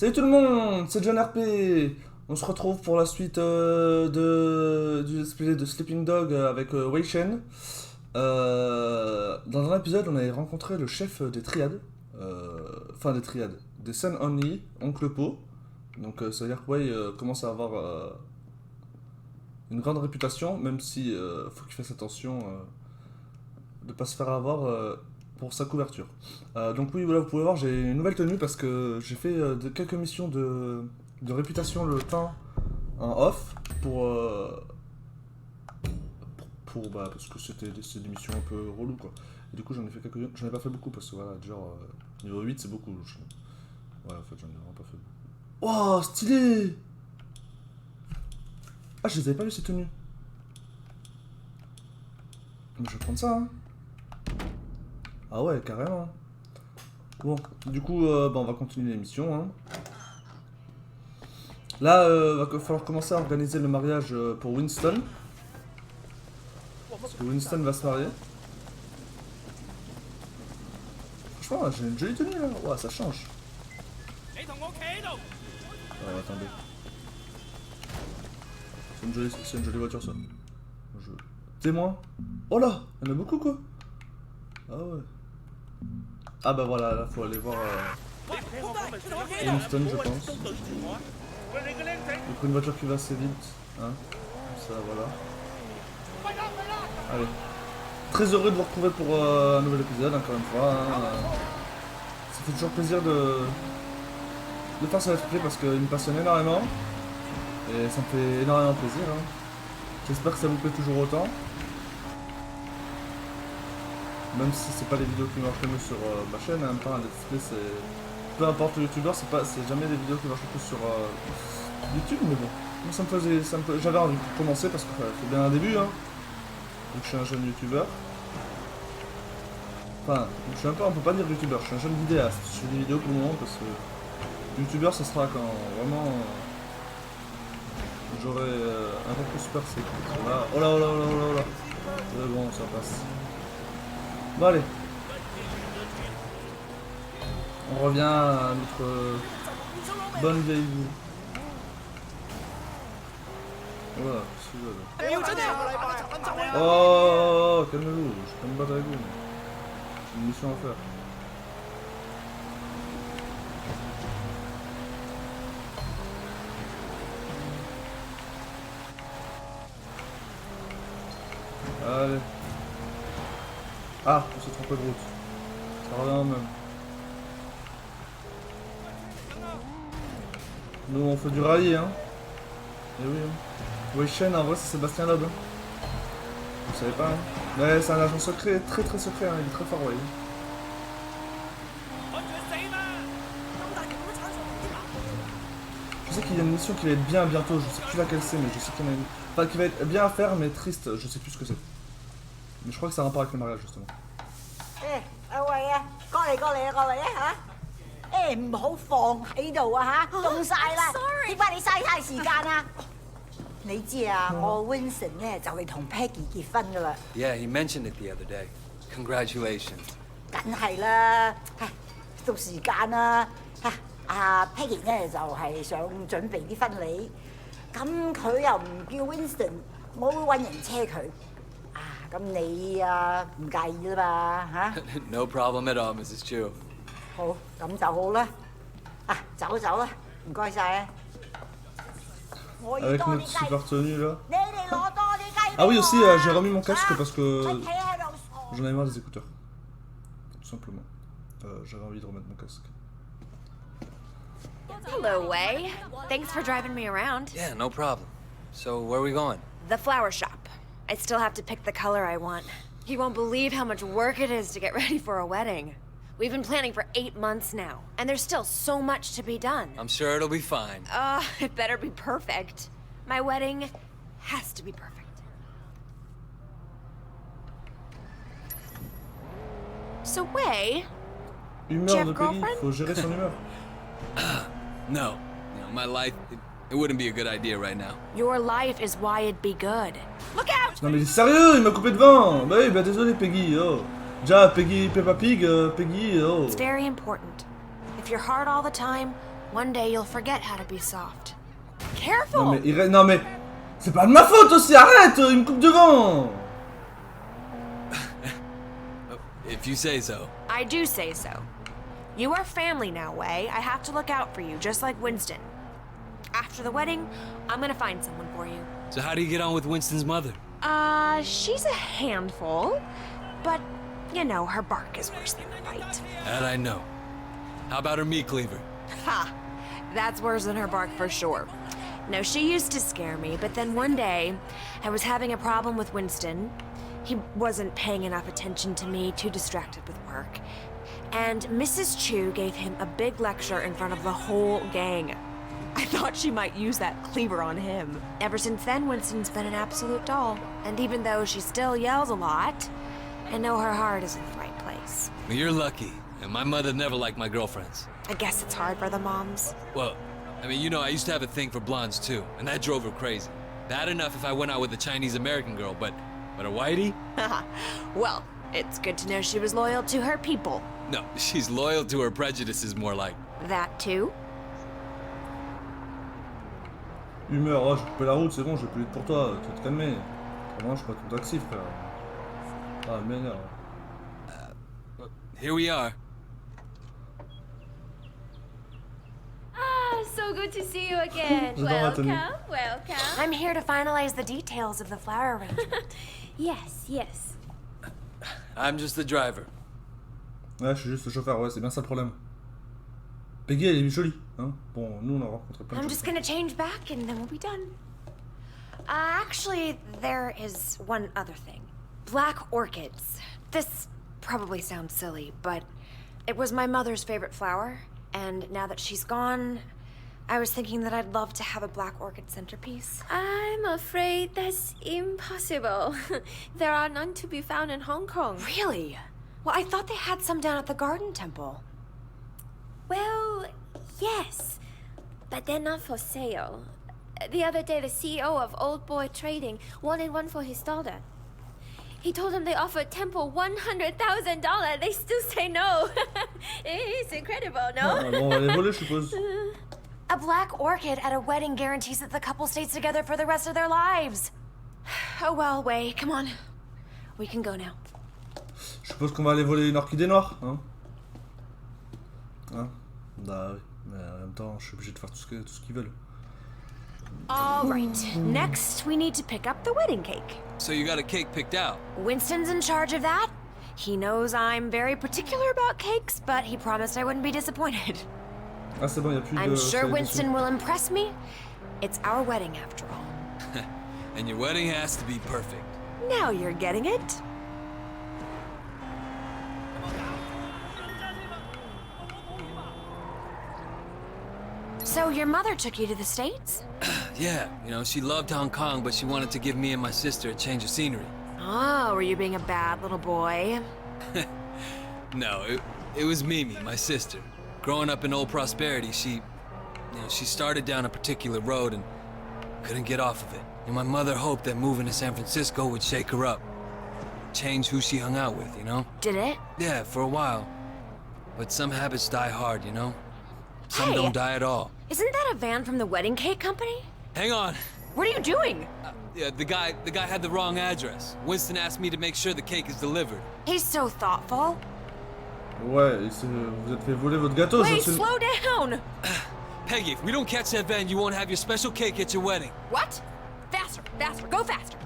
Salut tout le monde, c'est John RP. On se retrouve pour la suite du let's play de Sleeping Dog avec Wei Shen. Dans un épisode, on avait rencontré le chef des triades. Enfin, des triades. Des Sun Only, Oncle Po. Donc ça veut dire que Wei commence à avoir une grande réputation, même si faut qu'il fasse attention de ne pas se faire avoir pour sa couverture. Donc oui, voilà, vous pouvez voir, j'ai une nouvelle tenue parce que j'ai fait quelques missions de réputation le temps en off parce que c'était des missions un peu relou quoi. Et du coup j'en ai fait quelques-unes, j'en ai pas fait beaucoup parce que voilà, genre niveau 8 c'est beaucoup. Ouais, en fait j'en ai vraiment pas fait beaucoup. Oh, stylé! Ah, je les avais pas vu ces tenues. Mais je vais prendre ça, hein. Ah ouais, carrément. Bon, du coup, on va continuer l'émission, hein. Là, va falloir commencer à organiser le mariage pour Winston. Parce que Winston va se marier. Franchement, j'ai une jolie tenue, là. Ouais, ça change. Attendez. C'est une jolie voiture, ça. Témoin. Oh là, il y en a beaucoup, quoi. Ah ouais. Ah bah voilà, là faut aller voir Winston, je pense. Du coup, une voiture qui va assez vite, hein. Ça, voilà. Allez. Très heureux de vous retrouver pour un nouvel épisode, encore une fois, hein. Ça fait toujours plaisir de faire ce let's play parce qu'il me passionne énormément. Et ça me fait énormément plaisir, hein. J'espère que ça vous plaît toujours autant. Même si c'est pas les vidéos qui marchent le mieux sur ma chaîne, hein, pas un let's play, c'est... Peu importe le youtubeur, c'est jamais des vidéos qui marchent le plus sur YouTube, mais bon. Moi ça me faisait... J'avais envie de commencer parce que c'est bien un début, hein. Donc je suis un jeune youtubeur. Enfin, je suis un peu, on peut pas dire youtubeur, je suis un jeune vidéaste. Je fais des vidéos pour le moment parce que... Youtubeur ce sera quand vraiment... J'aurai un peu plus percé. Voilà. Oh là oh là oh là oh là. C'est bon, ça passe. Bon allez. On revient à notre bonne vieille vie. Voilà, celui-là. Oh, calmez-vous, je peux me battre avec vous. J'ai une mission à faire. Allez. Ah, on s'est trompé de route. Ça revient même. Nous on fait du rallye, hein. Et oui, hein. Wei Shen en vrai c'est Sébastien Loeb, hein. Vous savez pas, hein. Mais c'est un agent secret, très très secret, hein. Il est très fort, ouais. Je sais qu'il y a une mission qui va être bien bientôt, je sais plus laquelle c'est, mais je sais qu'il y en a une. Enfin, qui va être bien à faire, mais triste, je sais plus ce que c'est. Mais je crois que ça a un rapport avec le mariage, justement. 喂啊，過嚟啊嚇！唔好放喺度啊嚇，凍晒啦！點解你嘥太時間啊？你知啊，我 Winston 咧就嚟同 Peggy 結婚噶啦。Yeah, he mentioned it the other day. Congratulations. 梗係啦，到時間啦嚇。阿 Peggy 咧就係想準備啲婚禮，咁佢又唔叫 Winston，我會揾人車佢。咁你啊唔介意啦嘛嚇 No problem at all, Mrs. Chu. 好，咁就好啦。走啦，唔該晒啊。Avec notre super tenue là. 你哋攞多啲雞。Ah oui aussi, j'ai remis mon casque parce que j'en avais marre des écouteurs. Tout simplement. J'avais envie de remettre mon casque. Hello, Wei. Thanks for driving me around. Yeah, no problem. So, where are we going? The flower shop. I still have to pick the color I want. You won't believe how much work it is to get ready for a wedding. We've been planning for 8 months now, and there's still so much to be done. I'm sure it'll be fine. It better be perfect. My wedding has to be perfect. So, Wei, Humeur de Peggy, faut gérer son humeur. No. My life, it wouldn't be a good idea right now. your life is why it'd be good. Look out! Non mais il est sérieux, il m'a coupé devant. Bah oui, bah désolé Peggy, oh. Déjà Peggy, Peppa Pig, Peggy, oh. It's very important. If you're hard all the time, One day you'll forget how to be soft. Careful! Non mais... C'est pas de ma faute aussi, arrête! Il me coupe devant! If you say so. I do say so. You are family now, Wei. I have to look out for you, just like Winston. After the wedding, I'm gonna find someone for you. So how do you get on with Winston's mother? She's a handful, but, you know, her bark is worse than her bite. That I know. How about her meat cleaver? Ha! That's worse than her bark for sure. No, she used to scare me, but then one day, I was having a problem with Winston. He wasn't paying enough attention to me, too distracted with work. And Mrs. Chu gave him a big lecture in front of the whole gang. I thought she might use that cleaver on him. Ever since then, Winston's been an absolute doll. And even though she still yells a lot, I know her heart is in the right place. Well, you're lucky, and my mother never liked my girlfriends. I guess it's hard for the moms. Well, I mean, you know, I used to have a thing for blondes too, and that drove her crazy. Bad enough if I went out with a Chinese-American girl, but a whitey? Well, it's good to know she was loyal to her people. No, she's loyal to her prejudices, more like. That too? Humeur, oh, j'ai coupé la route, c'est bon, je vais plus vite pour toi, tu vas te calmer. Vraiment, je suis pas ton taxi, frère. Ah, m'énerve. Here we are. Ah, so good to see you again. Welcome, welcome. I'm here to finalize the details of the flower arrangement. Yes, yes. I'm just the driver. Ouais, je suis juste le chauffeur, ouais, c'est bien ça le problème. Peggy, elle est jolie, hein. Bon, nous on a rencontré plein de I'm choses. just gonna change back and then we'll be done. Actually, there is one other thing. Black orchids. This probably sounds silly, but it was my mother's favorite flower, and now that she's gone, I was thinking that I'd love to have a black orchid centerpiece. I'm afraid that's impossible. There are none to be found in Hong Kong. Really? Well, I thought they had some down at the Garden Temple. Well, yes, but they're not for sale. The other day, the CEO of Old Boy Trading wanted one for his daughter. He told them they offered Temple $100,000. They still say no. It's incredible, no? Ah, bon, elle est volée, je suppose. A black orchid at a wedding guarantees that the couple stays together for the rest of their lives. Oh well, Wei, come on. We can go now. Je suppose qu'on va aller voler une orchidée noire, hein. Hein? Bah oui, mais en même temps, je suis obligé de faire tout ce qu'ils veulent. All right. Next, we need to pick up the wedding cake. So you got a cake picked out? Winston's in charge of that. He knows I'm very particular about cakes, but he promised I wouldn't be disappointed. Ah, c'est bon, y a plus de... I'm sure Winston will impress me. It's our wedding after all. And your wedding has to be perfect. Now you're getting it. So your mother took you to the States? Yeah, you know, she loved Hong Kong, but she wanted to give me and my sister a change of scenery. Oh, were you being a bad little boy? No, it was Mimi, my sister. Growing up in Old Prosperity, she started down a particular road and couldn't get off of it. And my mother hoped that moving to San Francisco would shake her up. Change who she hung out with, you know? Did it? Yeah, for a while. But some habits die hard, you know? Some Hey! don't die at all. Isn't that a van from the wedding cake company? Hang on. What are you doing? Yeah, the guy had the wrong address. Winston asked me to make sure the cake is delivered. He's so thoughtful. Ouais, vous êtes fait voler votre gâteau, Wait, c'est... slow down! Peggy, if we don't catch that van, you won't have your special cake at your wedding. What? Faster, faster, go faster!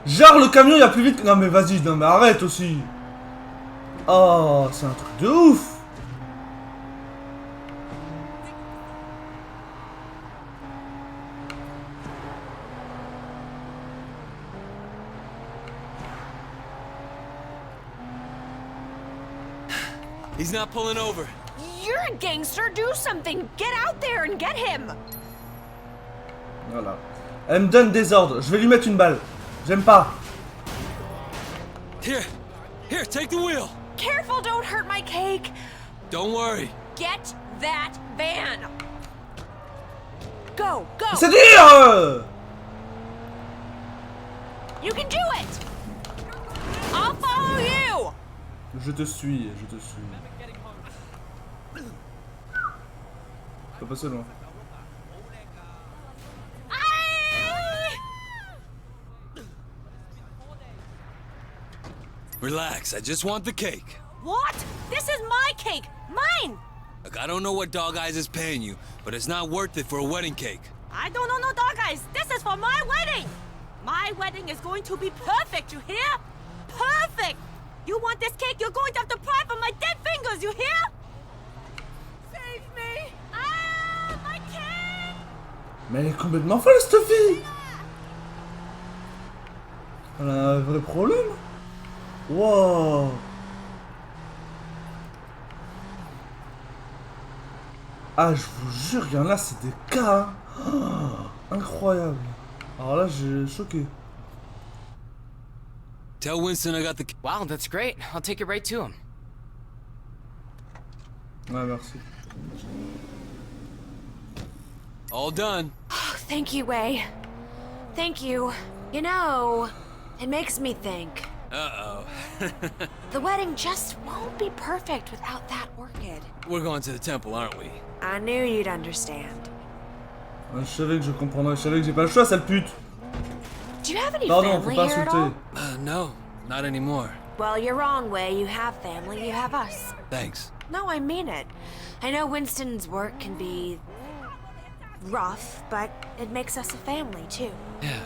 Genre le camion il y a plus vite... Non mais vas-y, non mais arrête aussi. Oh, c'est un truc de ouf. He's not pulling over. You're a gangster, do something! Get out there and get him! Voilà. Elle me donne des ordres, je vais lui mettre une balle. J'aime pas. Here, take the wheel. Careful, don't hurt my cake! Don't worry. Get that van! Go, go! C'est dur. You can do it! I'll follow you! Je te suis, je te suis. Pas passer loin. Relax, I just want the cake. What? This is my cake! Mine! Look, I don't know what Dog Eyes is paying you, but it's not worth it for a wedding cake. I don't know no dog eyes. This is for my wedding! My wedding is going to be perfect, you hear? Perfect! You want this cake, you're going to have to pry from my dead fingers, you hear? Save me! Ah, my cake! Mais elle est complètement folle cette fille. Elle a un vrai problème. Wow. Ah, je vous jure, il y en a, c'est des cas. Hein. Oh, incroyable. Alors là, j'ai choqué. Tell Winston I got the... Wow, that's great. I'll take it right to him. Ouais, merci. All done. Thank you, Wei. Thank you. You know, it makes me think. Uh-oh. The wedding just won't be perfect without that orchid. We're going to the temple, aren't we? I knew you'd understand. Ouais, je savais que je comprendrais, je savais que j'ai pas le choix, sale pute. Do you have any Pardon, faut family pas here at all? insulter. No, not anymore. Well, you're wrong, Wei. You have family. You have us. Thanks. No, I mean it. I know Winston's work can be rough, but it makes us a family, too. Yeah,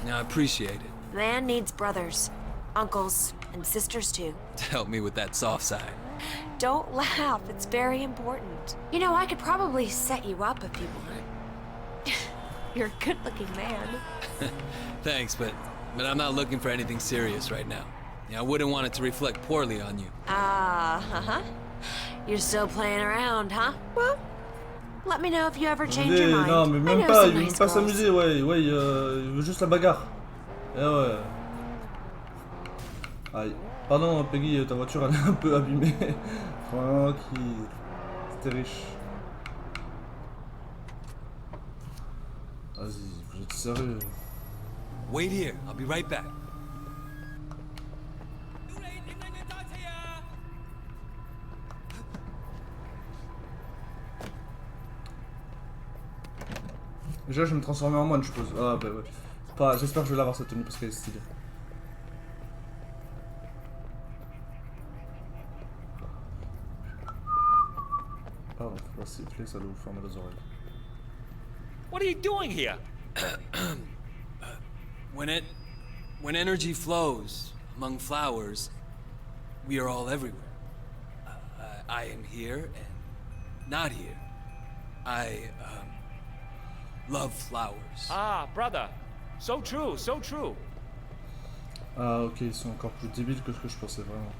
I appreciate it. Man needs brothers, uncles, and sisters, too. Help me with that soft side. Don't laugh. It's very important. You know, I could probably set you up if you want. You're a good-looking man. Thanks, but I'm not looking for anything serious right now. Yeah, I wouldn't want it to reflect poorly on you. Uh-huh. You're still playing around, huh? Well, let me know if you ever change your mind. Non, mais I même know pas, some il veut nice même pas girls. s'amuser, ouais, il veut juste la bagarre. Eh ouais. Aïe. Pardon, Peggy, ta voiture elle est un peu abîmée. Tranquille. C'était riche. Vas-y, vous êtes sérieux. Wait here, I'll be right back. Déjà, je vais me transformer en moine, je suppose. Ah, bah ouais. Pas... J'espère que je vais l'avoir cette tenue parce qu'elle est stylée. Pardon, faut pas siffler, ça doit vous faire mal aux oreilles. What are you doing here? When energy flows among flowers, we are all everywhere. I am here and not here. I love flowers. Ah, brother. So true, so true. Ah, ok, ils sont encore plus débiles que ce que je pensais vraiment.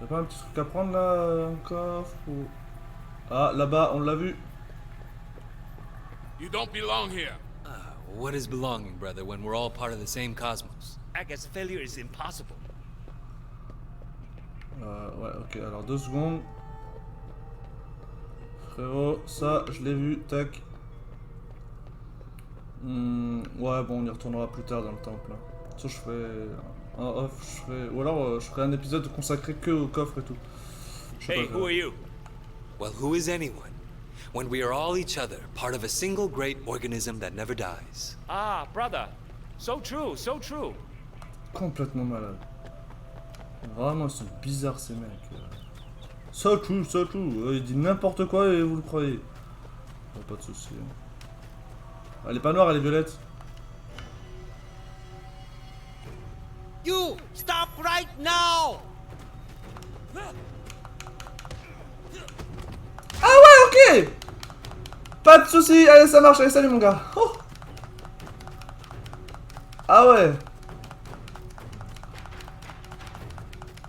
Y'a pas un petit truc à prendre là, un coffre ou... Ah, là-bas, on l'a vu. You don't belong here. What is belonging, brother, when we're all part of the same cosmos? I guess failure is impossible. Ouais, ok, alors 2 secondes. Frérot, ça, je l'ai vu, tac. Ouais, bon, on y retournera plus tard dans le temple. Ça, je ferai un off, je ferai... Ou alors, je ferai un épisode consacré que au coffre et tout. Je sais Hey, pas, who are you? Well, who is anyone when we are all each other, part of a single great organism that never dies? Ah, brother. So true, so true. Complètement malade. Vraiment, ils sont bizarres ces mecs. Ça tout. Il dit n'importe quoi et vous le croyez. Oh, pas de soucis. Elle est pas noire, elle est violette. You stop right now! Ah ouais, ok. Pas de soucis, allez, ça marche. Allez, salut mon gars. Oh. Ah ouais.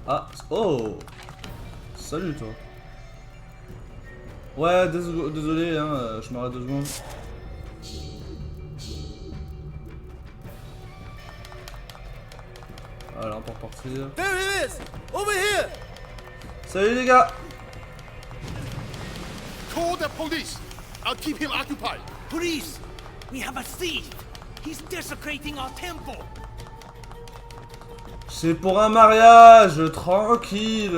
Ah, oh. Salut toi. Ouais, désolé, hein, je m'arrête 2 secondes. Voilà, on peut repartir. There he is! Over here! Salut les gars. Call the police. I'll keep him occupied. Police! We have a thief! He's desecrating our temple! C'est pour un mariage, tranquille.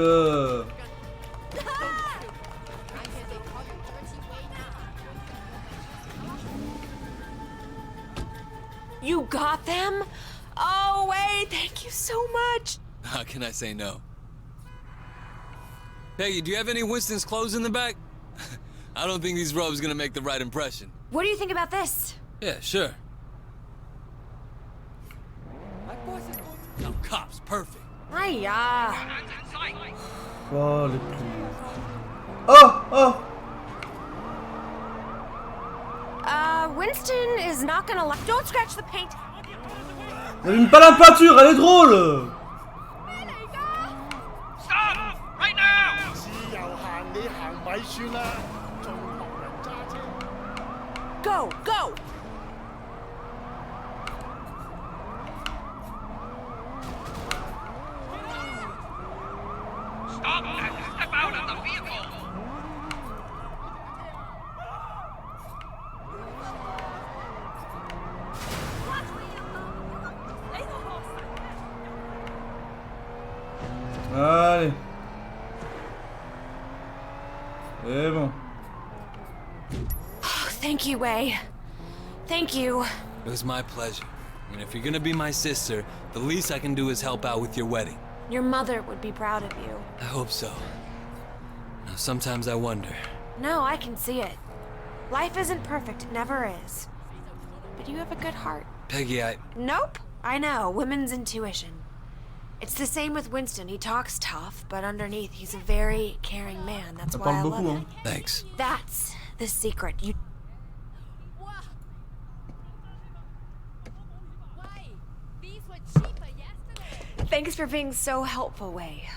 You got them? Oh, wait, thank you so much. How can I say no? Peggy, do you have any Winston's clothes in the back? I don't think these robes gonna make the right impression. What do you think about this? Yeah, sure. No, cops, perfect. Hiya. Oh, les plus... Oh, oh. Winston is not gonna let... Don't scratch the paint. N'allume pas la peinture, elle est drôle. Stop! Right now! 自由行你行咪算啦，仲學人揸車。Go, go. Stop and step out of the vehicle! Allez. C'est bon. Thank you, Wei. Thank you. It was my pleasure. And if you're gonna be my sister, the least I can do is help out with your wedding. Your mother would be proud of you. I hope so. Now, sometimes I wonder. No, I can see it. Life isn't perfect, it never is. But you have a good heart. Peggy, Nope. I know, women's intuition. It's the same with Winston. He talks tough, but underneath he's a very caring man. That's Elle why I parle love beaucoup, him. hein. Thanks. That's the secret. You Thanks for being so helpful, Wei.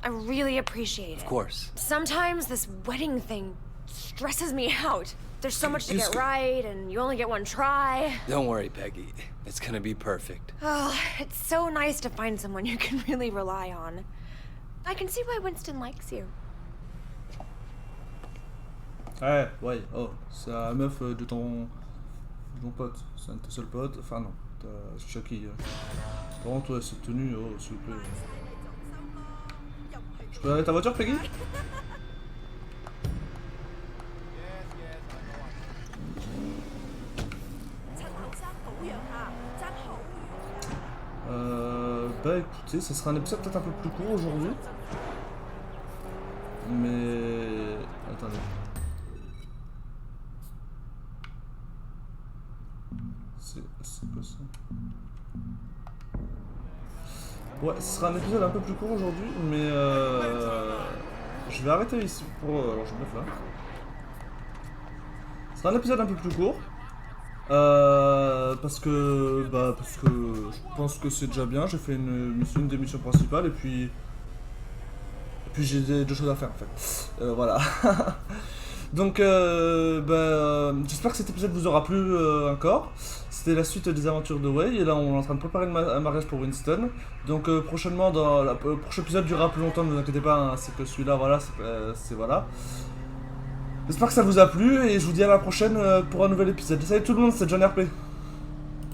I really appreciate it. Of course. Sometimes this wedding thing stresses me out. There's so much to get right, and you only get one try. Don't worry, Peggy. It's gonna be perfect. Oh, it's so nice to find someone you can really rely on. I can see why Winston likes you. Ouais, ouais, oh, c'est la meuf de ton pote, c'est un de tes seuls potes, enfin non, c'est Chucky. Par contre, ouais, cette tenue, oh, s'il vous plaît. Je peux arrêter ta voiture, Peggy? Bah écoutez, ça sera un épisode peut-être un peu plus court aujourd'hui. Mais... Attendez. C'est quoi ça? Ouais, ce sera un épisode un peu plus court aujourd'hui, mais je vais arrêter ici pour... alors je vais mettre là. Ce sera un épisode un peu plus court. Parce que je pense que c'est déjà bien, j'ai fait une des missions principales et puis j'ai deux choses à faire en fait. Voilà. Donc j'espère que cet épisode vous aura plu encore. C'était la suite des aventures de Wei et là on est en train de préparer un mariage pour Winston. Donc prochainement dans le prochain épisode durera plus longtemps, ne vous inquiétez pas, hein, c'est que celui-là voilà, c'est voilà. J'espère que ça vous a plu et je vous dis à la prochaine pour un nouvel épisode. Salut tout le monde, c'est John RP.